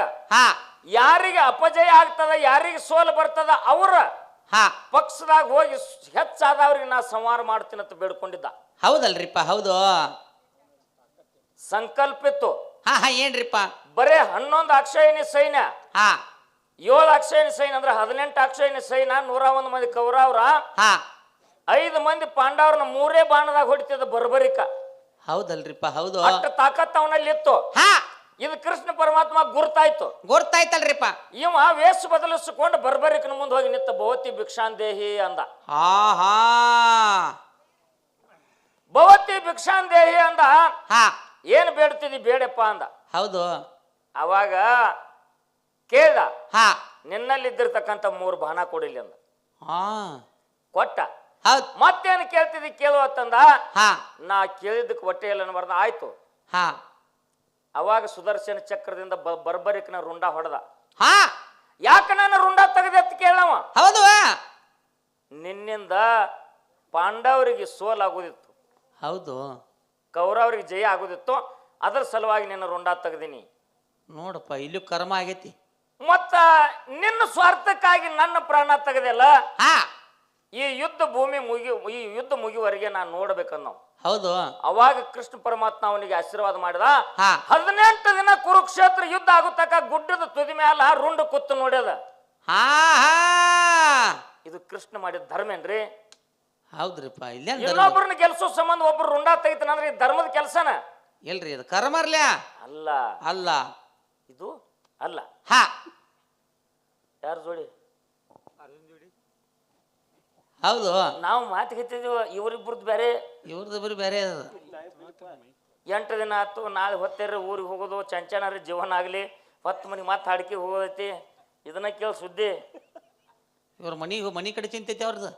ಯಾರಿಗೆ ಅಪಜಯ ಆಗ್ತದ, ಯಾರಿಗೆ ಸೋಲು ಬರ್ತದ, ಅವ್ರ ಪಕ್ಷದಾಗ ಹೋಗಿ ಹೆಚ್ಚಾದವ್ರಿಗೆ ನಾ ಸಂಹಾರ ಮಾಡ್ತೀನಿ ಅಂತ ಬೇಡ್ಕೊಂಡಿದ್ದ. ಹೌದಲ್ರಿಪ್ಪ? ಹೌದು, ಸಂಕಲ್ಪಿತ್ತು. ಹಾ ಹಾ ಏನ್ರಿಪ್ಪ ಬರೇ 11 ಅಕ್ಷಯಣಿ ಸೈನ್ಯ, ಹಾ 7 ಅಕ್ಷಯಣಿ ಸೈನ್ಯ ಅಂದ್ರೆ 18 ಅಕ್ಷಯಣಿ ಸೈನ್ಯ, 101 ಮಂದಿ ಕೌರವ್ರ, ಹಾ 5 ಮಂದಿ ಪಾಂಡವ್ರನ್ನ 3 ಬಾಣದಾಗ ಹೊಡಿತಿದ್ದ ಬರ್ಬರಿಕ. ಹೌದಲ್ರಿಪ್ಪ ಹೌದು. ಅಷ್ಟು ತಾಕತ್ ಅವನಲ್ಲಿ ಇತ್ತು. ಹಾ ಇದು ಕೃಷ್ಣ ಪರಮಾತ್ಮ ಗುರ್ತಾಯ್ತು. ಗೊತ್ತಾಯ್ತಲ್ರಿಪ್ಪ. ಇವ ವೇಷ ಬದಲಿಸಿಕೊಂಡು ಬರ್ಬರಿಕನ ಮುಂದೆ ಹೋಗಿ ನಿಂತ ಭವತಿ ಭಿಕ್ಷಾಂದೇಹಿ ಅಂದ. ಹಾ ಹಾ ಭವತಿ ಭಿಕ್ಷಾಂದೇಹಿ ಅಂದ. ಹಾ ಏನ್ ಬೇಡ್ತಿದಿ ಬೇಡಪ್ಪ ಅಂದ. ಹೌದು. ಅವಾಗ ಕೇಳ್ದ, ಹಾ ನಿನ್ನಲ್ಲಿದ್ದಿರ್ತಕ್ಕಂಥ 3 ಬಾಣ ಕೊಡಿಲಿ ಅಂದ. ಹಾ ಕೊಟ್ಟ. ಹೌದ್. ಮತ್ತೇನು ಕೇಳ್ತಿದಿ ಕೇಳುವತ್ತಂದ. ಹಾ ನಾ ಕೇಳಿದ್ದಕ್ಕೆ ಹೊಟ್ಟೆ ಎಲ್ಲ ಬರ್ದ. ಆಯ್ತು. ಹಾ ಅವಾಗ ಸುದರ್ಶನ ಚಕ್ರದಿಂದ ಬರ್ಬರಿಕನ ರುಂಡ ಹೊಡೆದ. ಹಾ ಯಾಕ ನಾನು ರುಂಡ ತೆಗೆದೆ ಅಂತ ಕೇಳವ. ಹೌದು. ನಿನ್ನಿಂದ ಪಾಂಡವರಿಗೆ ಸೋಲಾಗುದಿತ್ತು, ಹೌದು. ಕೌರವರಿಗೆ ಜಯ ಆಗುದಿತ್ತು. ಅದರ ಸಲುವಾಗಿ ನಿನ್ನ ರುಂಡ ತೆಗೆದಿನಿ. ನೋಡಪ್ಪ ಇಲ್ಲಿ ಕರ್ಮ ಆಗೈತಿ. ಮತ್ತ ನಿನ್ನ ಸ್ವಾರ್ಥಕ್ಕಾಗಿ ನನ್ನ ಪ್ರಾಣ ತೆಗೆದಲ್ಲ. ಹಾ ಈ ಯುದ್ಧ ಮುಗಿವರೆಗೆ ನಾನು ನೋಡ್ಬೇಕನ್ನೋ. ಹೌದು. ಅವಾಗ ಕೃಷ್ಣ ಪರಮಾತ್ಮ ಅವನಿಗೆ ಆಶೀರ್ವಾದ ಮಾಡಿದ. ಹಾ 18 ದಿನ ಕುರುಕ್ಷೇತ್ರ ಯುದ್ಧ ಆಗುತ್ತಕ ಗುಡ್ಡದ ತುದಿ ಮ್ಯಾಲ ರುಂಡು ಕೂತು ನೋಡ್ಯದ. ಹಾ ಹಾ ಇದು ಕೃಷ್ಣ ಮಾಡಿದ ಧರ್ಮ ಏನ್ರಿ? ಹೌದ್ರಿಪ್ಪ. ಇಲ್ಲ ಇನ್ನೊಬ್ಬರನ್ನ ಗೆಲ್ಸೋ ಸಂಬಂಧ ಒಬ್ರು ರುಂಡ ತೆಗಿತಾನಂದ್ರೆ ಇದು ಧರ್ಮದ ಕೆಲಸನ ಇಲ್ರಿ. ಇದು ಕರ್ಮರ್ಲ್ಯ ಅಲ್ಲ. ಅಲ್ಲ ಇದು ಅಲ್ಲ. ಹಾ ಯಾರ ಜೋಡಿ ಹೌದು. ನಾವು ಮಾತುಕತ್ತಿದೀವ. ಇವರಿಬ್ಬರದ್ದು ಬೇರೆ, ಇವ್ರದ್ದು ಬರೀ ಬೇರೆ ಅದ. 8 ದಿನ ಆಯ್ತು. ನಾಳೆ ಹೊತ್ತೇರಿ ಊರಿಗೆ ಹೋಗೋದು, ಚಂಚನಾರಿ ಜೀವನ ಆಗಲಿ, 10 ಮನೆ ಮಾತು ಹಾಡಿಕೆ ಹೋಗೋದೈತಿ. ಇದನ್ನ ಕೇಳಿ ಸುದ್ದಿ. ಇವ್ರ ಮನಿ ಕಡೆ ಚಿಂತೈತಿ ಅವ್ರದ್ದು.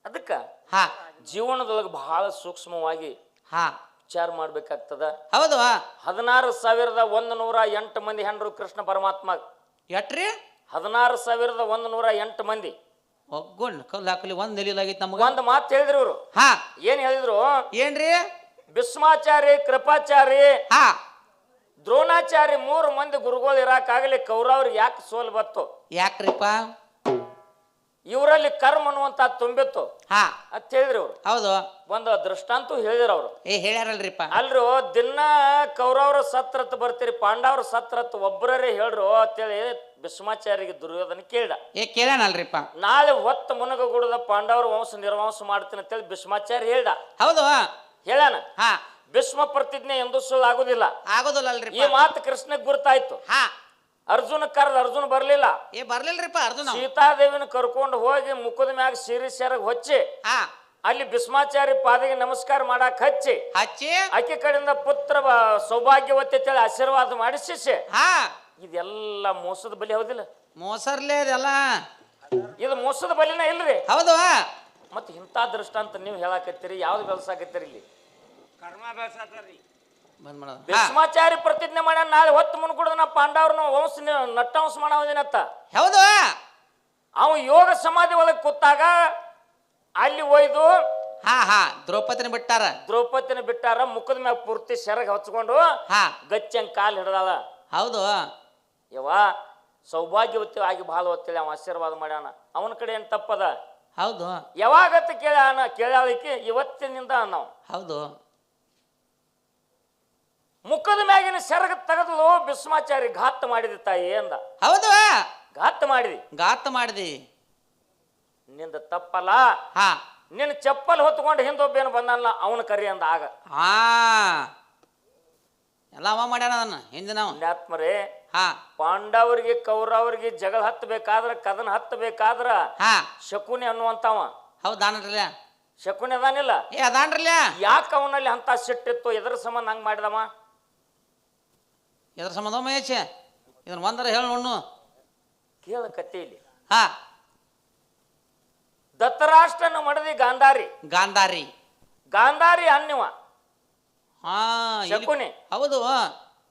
ಅದಕ್ಕ ಹಾ ಜೀವನದೊಳಗೆ ಬಹಳ ಸೂಕ್ಷ್ಮವಾಗಿ ಹಾ ವಿಚಾರ ಮಾಡ್ಬೇಕಾಗ್ತದ. ಹೌದು. 16,108 ಮಂದಿ ಹೆಂಡ್ರು ಕೃಷ್ಣ ಪರಮಾತ್ಮ. ಎಟ್ರಿ? 16,108 ಮಂದಿ. ಒಗ್ಗೊಂಡ್ ಕಲ್ಲು ಹಾಕಲಿ ಒಂದ್ ನೆಲಿಲಾಗೈತಿ ನಮ್ಗ. ಒಂದ್ ಮಾತು ಹೇಳಿದ್ರು ಇವ್ರು. ಹಾ ಏನ್ ಹೇಳಿದ್ರು? ಏನ್ರಿ? ಭೀಷ್ಮಾಚಾರಿ, ಕೃಪಾಚಾರಿ, ಹಾ ದ್ರೋಣಾಚಾರಿ 3 ಮಂದಿ ಗುರುಗಳು ಇರಾಕಾಗಲಿ ಕೌರವ್ರಿಗೆ ಯಾಕೆ ಸೋಲ್ ಬತ್ತು? ಯಾಕ್ರಿಪ್ಪ? ಇವರಲ್ಲಿ ಕರ್ಮ ಅನ್ನುವಂತ ತುಂಬಿತ್ತು ಹಾ ಅಂತ ಹೇಳಿದ್ರು ಅವ್ರು. ಹೌದು. ಒಂದು ದೃಷ್ಟಾಂತ ಹೇಳಿದ್ರು ಅವ್ರು. ಹೇಳ್ಯಾರಲ್ರಿಪ್ಪ. ಅಲ್ರು ದಿನ ಕೌರವ್ರ ಸತ್ರತ್ ಬರ್ತೀರಿ, ಪಾಂಡವ್ರ ಸತ್ರತ್ ಒಬ್ಬರೇ ಹೇಳ್ರು ಅಂತೇಳಿ ಭೀಷ್ಮಾಚಾರಿಗೆ ದುರ್ಯೋಧನ ಕೇಳ್ದ. ಕೇಳ್ಯಾನಲ್ರಿಪ್ಪ. ನಾಳೆ ಹೊತ್ತು ಮುನಗಗುಡದ ಪಾಂಡವ್ರ ವಂಶ ನಿರ್ವಂಶ ಮಾಡ್ತೀನಿ ಅಂತೇಳಿ ಭೀಷ್ಮಾಚಾರ್ಯ ಹೇಳ್ದ. ಹೌದು. ಹೇಳಾನ. ಹಾ ಭೀಷ್ಮ ಪ್ರತಿಜ್ಞೆ ಎಂದು ಸುಳ್ಳು ಆಗುದಿಲ್ಲ. ಆಗೋದಿಲ್ಲಲ್ರಿ. ಈ ಮಾತು ಕೃಷ್ಣಗ್ ಗುರ್ತಾಯ್ತು. ಹಾ ಅರ್ಜುನ ಕರೆದ, ಅರ್ಜುನ ಬರ್ಲಿಲ್ಲ. ಬರ್ಲಿಲ್ರಿಪ್ಪ ಅರ್ಜುನ. ಸೀತಾದೇವಿನ ಕರ್ಕೊಂಡು ಹೋಗಿ ಮುಖದ ಮ್ಯಾಗ ಸೀರೆ ಸೆರಗ್ ಹೊಚ್ಚಿ ಹಾ ಅಲ್ಲಿ ಭೀಷ್ಮಾಚಾರ್ಯ ಪಾದಿಗೆ ನಮಸ್ಕಾರ ಮಾಡಕ್ ಹಚ್ಚಿ ಆಕೆ ಕಡೆಯಿಂದ ಪುತ್ರ ಸೌಭಾಗ್ಯವತಿ ಅಂತೇಳಿ ಆಶೀರ್ವಾದ ಮಾಡಿಸಿ. ಹಾ ಇದೆಲ್ಲ ಮೋಸದ ಬಲಿ ಹೌದಿಲ್ಲ? ಮೋಸರ್ಲೇ ಇದೆಲ್ಲ. ಇದು ಮೋಸದ ಬಲಿನ ಇಲ್ರಿ? ಹೌದು. ಮತ್ತೆ ಇಂಥ ದೃಷ್ಟಾಂತ ನೀವು ಹೇಳಾಕತ್ತೀರಿ, ಯಾವ್ದು ಬೆಳ್ಸಾಕತ್ತೀರಿ ಇಲ್ಲಿ? ಭೀಷ್ಮಾಚಾರ್ಯ ಪ್ರತಿಜ್ಞೆ ಮಾಡ ನಾಳೆ ಹೊತ್ತು ಮುನ್ಕೂಡ ನಾ ಪಾಂಡವ್ರನ್ನ ವಂಶ ನಟ್ಟವಂಶ ಮಾಡೋದಿನತ್ತ. ಹೌದು. ಅವ ಯೋಗ ಸಮಾಧಿ ಒಳಗೆ ಕೂತಾಗ ಅಲ್ಲಿ ಒಯ್ದು ಹಾ ಹಾ ದ್ರೌಪದಿನ ಬಿಟ್ಟಾರ. ದ್ರೌಪದಿನ ಬಿಟ್ಟಾರ. ಮುಖದ ಮ್ಯಾಗ ಪೂರ್ತಿ ಸೆರಗ್ ಹಚ್ಕೊಂಡು ಹಾ ಗಚ್ಚಂಗ್ ಕಾಲ್ ಹಿಡ್ದಾಳ. ಹೌದು. ಯವ್ವ ಸೌಭಾಗ್ಯವತಿ ಆಗಿ ಭಾಳ ಹೊತ್ತೇಳಿ ಅವ ಆಶೀರ್ವಾದ ಮಾಡ್ಯಾನ. ಅವನ ಕಡೆ ಏನ್ ತಪ್ಪದ? ಹೌದು. ಯಾವಾಗತ್ತ ಕೇಳಾಳಿಕೆ ಇವತ್ತಿನಿಂದ ನಾವು. ಹೌದು. ಮುಖದ ಮ್ಯಾಗಿನ ಸೆರಗ ತೆಗೆದು ಭೀಷ್ಮಾಚಾರಿ ಘಾತ ಮಾಡಿದ ತಾಯಿ ಅಂದ. ಹೌದು. ಘಾತ ಮಾಡಿದಿ. ನಿಂದ ತಪ್ಪಲ್ಲ. ಹಾ ನಿನ್ನ ಚಪ್ಪಲ್ ಹೊತ್ಕೊಂಡು ಹಿಂದೊಬ್ಬೇನು ಬಂದಲ್ಲ ಅವನ ಕರಿ ಅಂದ. ಆಗ ಹಾ ಎಲ್ಲ ಅವ ಮಾಡ್ಯಾನ ಅದನ್ನ ಹಿಂದಿನ ಆತ್ಮರೇ. ಹಾ ಪಾಂಡವರಿಗೆ ಕೌರವರಿಗೆ ಜಗಳ ಹತ್ತಬೇಕಾದ್ರ, ಕದನ ಹತ್ತಬೇಕಾದ್ರ ಹಾ ಶಕುನಿ ಅನ್ನುವಂತವ. ಹೌದಾನ್ರಲ್ಲ? ಶಕುನಿ ಅದಾನಿಲ್ಲ? ಅದಾನ್ರಲ್ಲ. ಯಾಕ ಅವನಲ್ಲಿ ಅಂತ ಸಿಟ್ಟಿತ್ತು? ಎದ್ರ ಸಂಬಂಧ ಹಂಗ ಮಾಡಿದವ? ಎದ್ರ ಸಂಬಂಧ ಮಹೇಶ? ಇದನ್ನ ಒಂದರ ಹೇಳಿ ನೋಡು. ಕೇಳ ಕಥೆಯಲ್ಲಿ. ಹಾ ದತ್ತರಾಷ್ಟ್ರನ ಮಡದಿ ಗಾಂಧಾರಿ ಅನ್ನಿವ ಹಾ ಶಕುನಿ. ಹೌದು.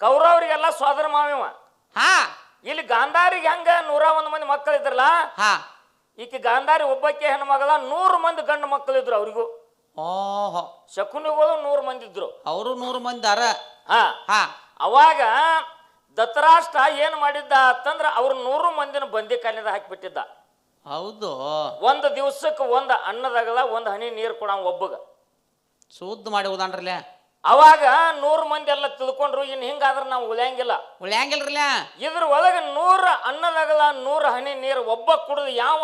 ಕೌರವರಿಗೆಲ್ಲ ಸೋದರ ಮಾವಿವ. ಹಾ ಇಲ್ಲಿ ಗಾಂಧಾರಿಗೆ ಹೆಂಗ 101 ಮಂದಿ ಮಕ್ಕಳಿದ್ರಲ್ಲ, ಹಾ ಈಕೆ ಗಾಂಧಾರಿ ಒಬ್ಬಕ್ಕೆ ಹೆಣ್ಣು ಮಗಳ 100 ಮಂದಿ ಗಂಡು ಮಕ್ಕಳಿದ್ರು ಅವ್ರಿಗೂ. ಓಹೋ. ಶಕುನಿಗಳು 100 ಮಂದಿ ಇದ್ರು. ಅವರು 100 ಮಂದಿ ಅರ. ಹಾ ಹಾ ಅವಾಗ ದತ್ತರಾಷ್ಟ್ರ ಏನ್ ಮಾಡಿದ್ದ ಅಂತಂದ್ರ ಅವ್ರ 100 ಮಂದಿನ ಬಂದಿ ಕಾಲಿಂದ ಹಾಕಿಬಿಟ್ಟಿದ್ದ. ಹೌದು. ಒಂದು ದಿವಸಕ್ಕೆ ಒಂದು ಅನ್ನದಾಗಲ್ಲ ಒಂದು ಹನಿ ನೀರು ಕೊಡ ಒಬ್ಬಗ ಶುದ್ಧ ಮಾಡಿ ಹೋದಾನ್ರಲ್ಲ. ಅವಾಗ 100 ಮಂದಿ ಎಲ್ಲ ತಿಳ್ಕೊಂಡ್ರು. ಇನ್ ಹಿಂಗಾದ್ರ ನಾವು ಉಳಿಯಂಗಿಲ್ಲ. ಇದ್ರ ಒಳಗ 100 ಅನ್ನದಾಗಲ್ಲ 100 ಹನಿ ನೀರು ಒಬ್ಬ ಕುಡಿದು ಯಾವ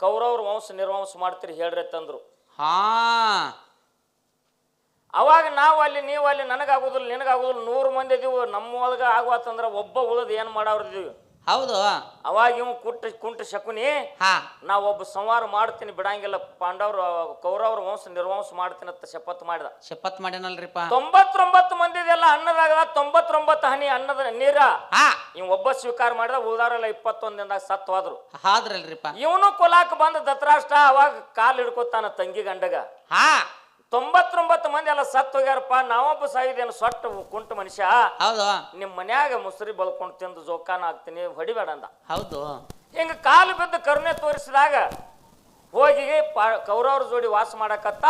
ಕೌರವ್ರ ವಂಶ ನಿರ್ವಂಶ ಮಾಡ್ತೀರಿ ಹೇಳ್ರಿ ತಂದ್ರು. ಅವಾಗ ನಾವು ಅಲ್ಲಿ ನೀವು ಅಲ್ಲಿ ನನಗಾಗುದಿಲ್ಲ ನಿನಗಾಗುದಿಲ್ಲ 100 ಮಂದಿ ಇದೀವಿ ನಮ್ಮ ಒಳಗ ಆಗುವತ್ತಂದ್ರ ಒಬ್ಬ ಉಳಿದು ಏನ್ ಮಾಡವ್ರಿದೀವಿ. ಹೌದು. ಅವಾಗ ಇವ್ ಕುಂಟ ಶಕುನಿ ನಾ ಒಬ್ಬ ಸಂವಾರ ಮಾಡ್ತೀನಿ ಬಿಡಂಗಿಲ್ಲ ಪಾಂಡವ್ರ ಕೌರವ್ರ ವಂಶ ನಿರ್ವಂಶ ಮಾಡ್ತೀನಿ ಅಂತ ಶಪಥ ಮಾಡಿನಲ್ರಿಪ್ಪ. 99 ಮಂದಿದೆಲ್ಲ ಅನ್ನದಾಗ 99 ಹನಿ ಅನ್ನದ ನೀರ ಇವ್ ಒಬ್ಬ ಸ್ವೀಕಾರ ಮಾಡಿದ ಉಳಿದವರೆಲ್ಲ 21 ದಿನದಾಗ ಸತ್ತು ಹೋದ್ರಲ್ರಿಪ್ಪ. ಇವನು ಕೊಲಾಕ್ ಬಂದ ಧೃತರಾಷ್ಟ್ರ ಅವಾಗ ಕಾಲ್ ಹಿಡ್ಕೊತಾನ ತಂಗಿ ಗಂಡಗ. 99 ಮಂದಿ ಎಲ್ಲ ಸತ್ತು ಹೋಗ್ಯಾರಪ್ಪ ನಾವೊಬ್ಬ ಸಾಯಿದೇನು ಸೊಟ್ಟ ಕುಂಟ ಮನುಷ್ಯ. ಹೌದು. ನಿಮ್ ಮನ್ಯಾಗ ಮುಸ್ರಿ ಬಳ್ಕೊಂಡು ತಿಂದು ಜೋಕಾನ ಹಾಕ್ತೀನಿ ಹೊಡಿಬೇಡ ಅಂದ. ಹೌದು. ಹಿಂಗ ಕಾಲು ಬಿದ್ದು ಕರುಣೆ ತೋರಿಸಿದಾಗ ಹೋಗಿ ಕೌರವ್ರ ಜೋಡಿ ವಾಸ ಮಾಡಕತ್ತ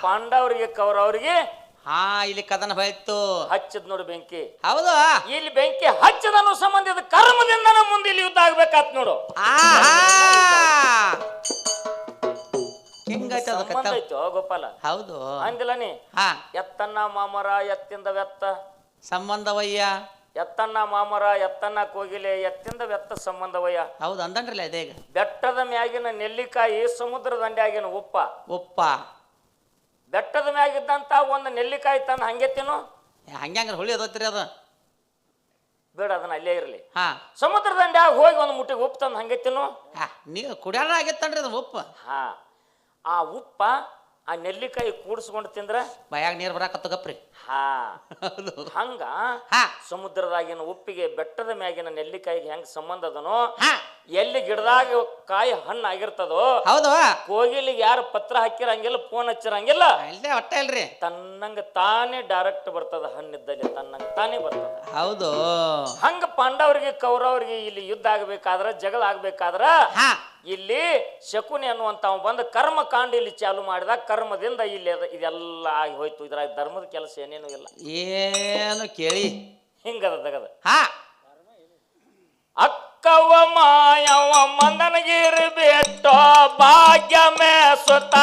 ಪಾಂಡವ್ರಿಗೆ ಕೌರವ್ರಿಗೆ ಇಲ್ಲಿ ಕದನ ಹೋಯ್ತು. ಹಚ್ಚದ್ ನೋಡು ಬೆಂಕಿ. ಹೌದು. ಇಲ್ಲಿ ಬೆಂಕಿ ಹಚ್ಚದನ್ನು ಸಂಬಂಧಿತ ಕರ್ಮದಿಂದ ಮುಂದೆ ಇಲ್ಲಿ ಯುದ್ಧ ಆಗ್ಬೇಕಾತ್ ನೋಡು. ಗೋಪಾಲ. ಹೌದು ಅಂದಿಲ್ಲ ನೀ ಎತ್ತನ್ನ ಮಾಮರ ಎತ್ತಿಂದ ವ್ಯತ್ತ ಸಂಬಂಧವಯ್ಯ. ಎತ್ತನ್ನ ಮಾಮರ ಎತ್ತನ್ನ ಕೋಗಿಲೆ ಎತ್ತಿಂದ ವ್ಯತ್ತ ಸಂಬಂಧವಯ್ಯ. ಹೌದು ಅಂದನ್ರಲ್ಲ ಇದೇ. ಬೆಟ್ಟದ ಮ್ಯಾಗಿನ ನೆಲ್ಲಿಕಾಯಿ ಸಮುದ್ರ ದಂಡ್ಯಾಗಿನ ಉಪ್ಪ ಬೆಟ್ಟದ ಮ್ಯಾಗಿದ್ದಂತ ಒಂದು ನೆಲ್ಲಿಕಾಯಿ ತಂದು ಹಂಗೆ ತಿನ್ನು. ಹಂಗ ಹುಳಿ ಅದತ್ರಿ ಅದು ಬೇಡ ಅದನ್ನ ಅಲ್ಲೇ ಇರಲಿ. ಸಮುದ್ರ ದಂಡ್ಯಾಗ ಹೋಗಿ ಒಂದು ಮುಟ್ಟಿಗೆ ಉಪ್ಪು ತಂದು ಹಂಗೆ ತಿನ್ನು. ನೀವು ಕುಡಿಯಾರ ಆಗತ್ತನ್ರಿ ಅದು ಉಪ್ಪು. ಆ ಉಪ್ಪ ಆ ನೆಲ್ಲಿಕಾಯಿ ಕೂಡಿಸ್ಕೊಂಡು ತಿಂದ್ರ ಬಾಯಾಗ ನೀರ್ ಬರಾಕತ್ತು ಗಪ್ರಿ. ಹಂಗ ಸಮುದ್ರದಾಗಿನ ಉಪ್ಪಿಗೆ ಬೆಟ್ಟದ ಮ್ಯಾಗಿನ ನೆಲ್ಲಿಕಾಯಿಗೆ ಹೆಂಗ್ ಸಂಬಂಧ ಅದನೋ ಎಲ್ಲಿ ಗಿಡದಾಗ ಕಾಯಿ ಹಣ್ಣು ಆಗಿರ್ತದೋ ಹೌದು ಕೋಗಿಲಿಗೆ ಯಾರು ಪತ್ರ ಹಾಕಿರಂಗಿಲ್ಲ ಫೋನ್ ಹಚ್ಚಿರಂಗಿಲ್ಲ ಒಟ್ಟ ಇಲ್ರಿ ತನ್ನಂಗ ತಾನೇ ಡೈರೆಕ್ಟ್ ಬರ್ತದ ಹಣ್ಣಿದ್ದಲ್ಲಿ ತನ್ನಂಗ ತಾನೇ ಬರ್ತದ. ಹೌದು. ಹಂಗ ಪಾಂಡವರಿಗೆ ಕೌರವರಿಗೆ ಇಲ್ಲಿ ಯುದ್ಧ ಆಗ್ಬೇಕಾದ್ರ ಜಗಳ ಆಗ್ಬೇಕಾದ್ರ ಇಲ್ಲಿ ಶಕುನಿ ಅನ್ನುವಂತ ಬಂದ ಕರ್ಮ ಕಾಂಡ ಇಲ್ಲಿ ಚಾಲು ಮಾಡಿದ. ಕರ್ಮದಿಂದ ಇಲ್ಲಿ ಇದೆಲ್ಲ ಆಗಿ ಹೋಯ್ತು. ಇದ್ರಾಗ ಧರ್ಮದ ಕೆಲಸ ಏನೇನು ಇಲ್ಲ. ಏನು ಕೇಳಿ ಹಿಂಗದ ತಗದ ಅಕ್ಕವ ಮಾಯವ ಮಂದನಗಿರಿ ಬಿಟ್ಟು ಭಾಗ್ಯ ಮೇಸುತ್ತ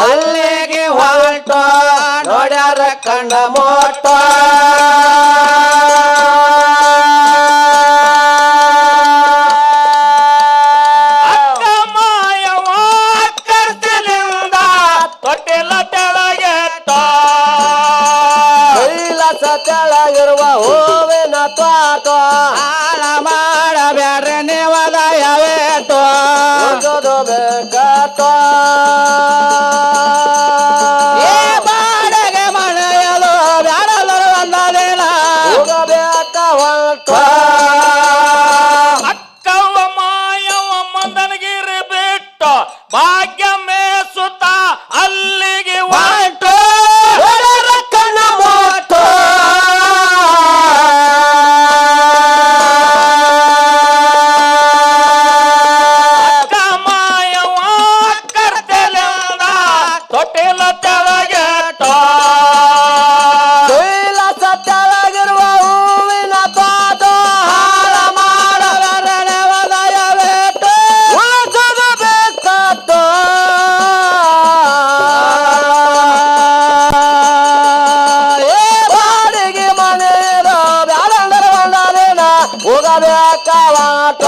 ಅಲ್ಲಿಗೆ ಹೊರಟ ನೋಡ್ಯಾರ ಕಂಡ ಮೋಟ ತೆಳಗಿರುವ ಹೂವಿನ ತ್ವಾಟ ಹಾಳ ಮಾಡಬೇಡ್ರಿ ನೀವದ ಯಾವೇಟು ಬೇಕಟ ಬಾಡಿಗೆ ಮನೆಯಲು ಬ್ಯಾಡಲು ಒಂದಿನ ಹೋಗಬೇಕ ಹೊರಟ ಅಕ್ಕವ ಮಾಯವ ಮಂದನಗಿರಿ ಬಿಟ್ಟು ಭಾಗ್ಯ ಮೇಸುತ್ತ ಅಲ್ಲಿಗೆ ಹೊರಟು ಕಣ್ಣ ಮೋಟ ತೊಟ್ಟಿಲ ತೆಳಗೆಟ ಕೈಲಾಸ ತೆಳಗಿರುವ ಹೂವಿನ ತೋಟ ಹಾಳ ಮಾಡಬೇಡ ದಯವೇಟು ಉಳಿಸಬೇಕತ್ತ ಬಾಡಿಗೆ ಮನೆಯದು ಬ್ಯಾಡಂದರ ಒಂದಿನ ಹೋಗಬೇಕ ವಾಟ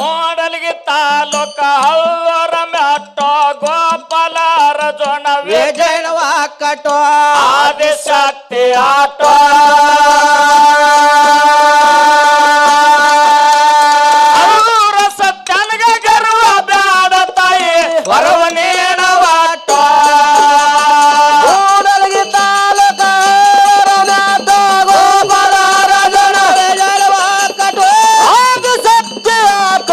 ಮಾಡಲಿಗೆ ತಾಲೂಕ ಹಳ್ಳರ ಮೆಟ್ಟ ಗೋಪಾಲರ ಜೋಣ ವಿಜಯವ ಕಟೋ ಆದಿಶಕ್ತಿ ಆಟ ಸತ್ಯನಗ ಗರ್ವ ಬ್ಯಾಡ ತಾಯಿ ವರವ ನೀಡವಾಟ ಕೂಡಲಿಗೆ ತಾಲೂಕ ಗೋಪಾಲರ ಜನ ವಿಜಯವ ಕಟೋ ಆದಿಶಕ್ತಿ ಆಟ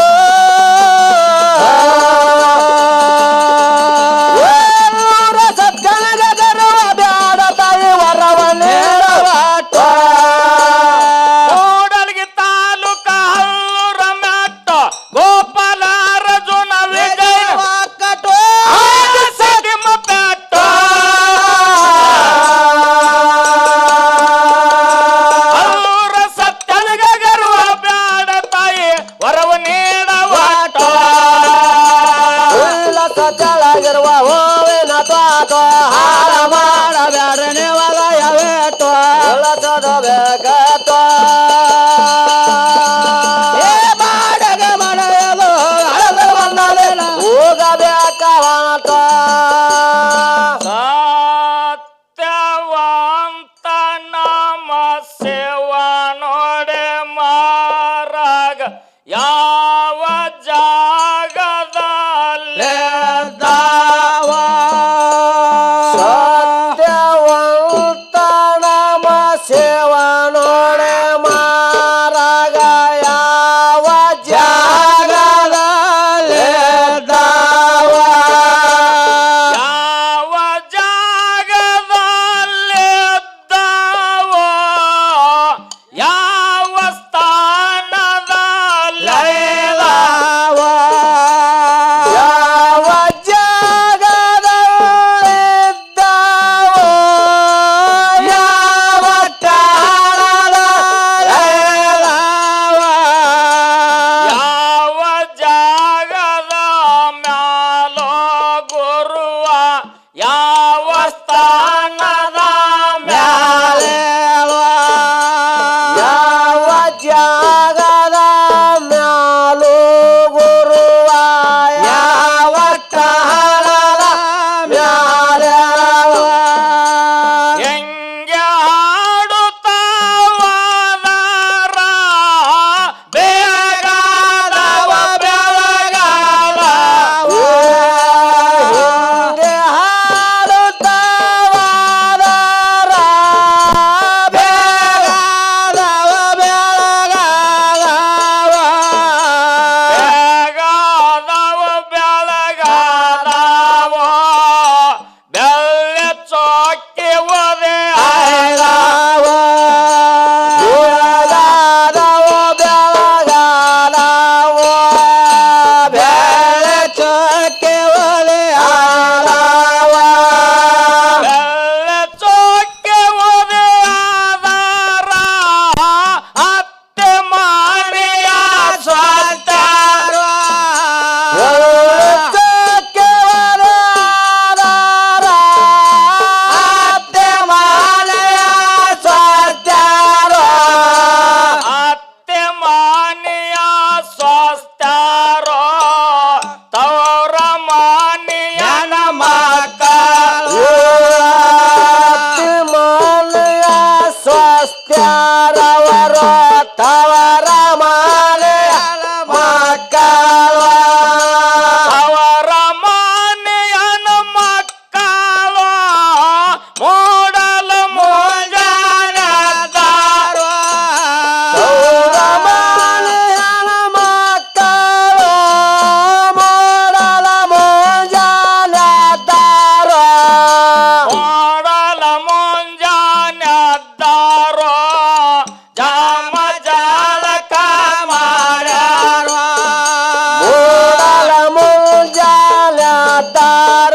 ಸತ್ಯನಗ ಗರ್ವ ಬ್ಯಾಡ ತಾಯಿ ವರವ ನೀಡವಾಟ ತಾಯಿ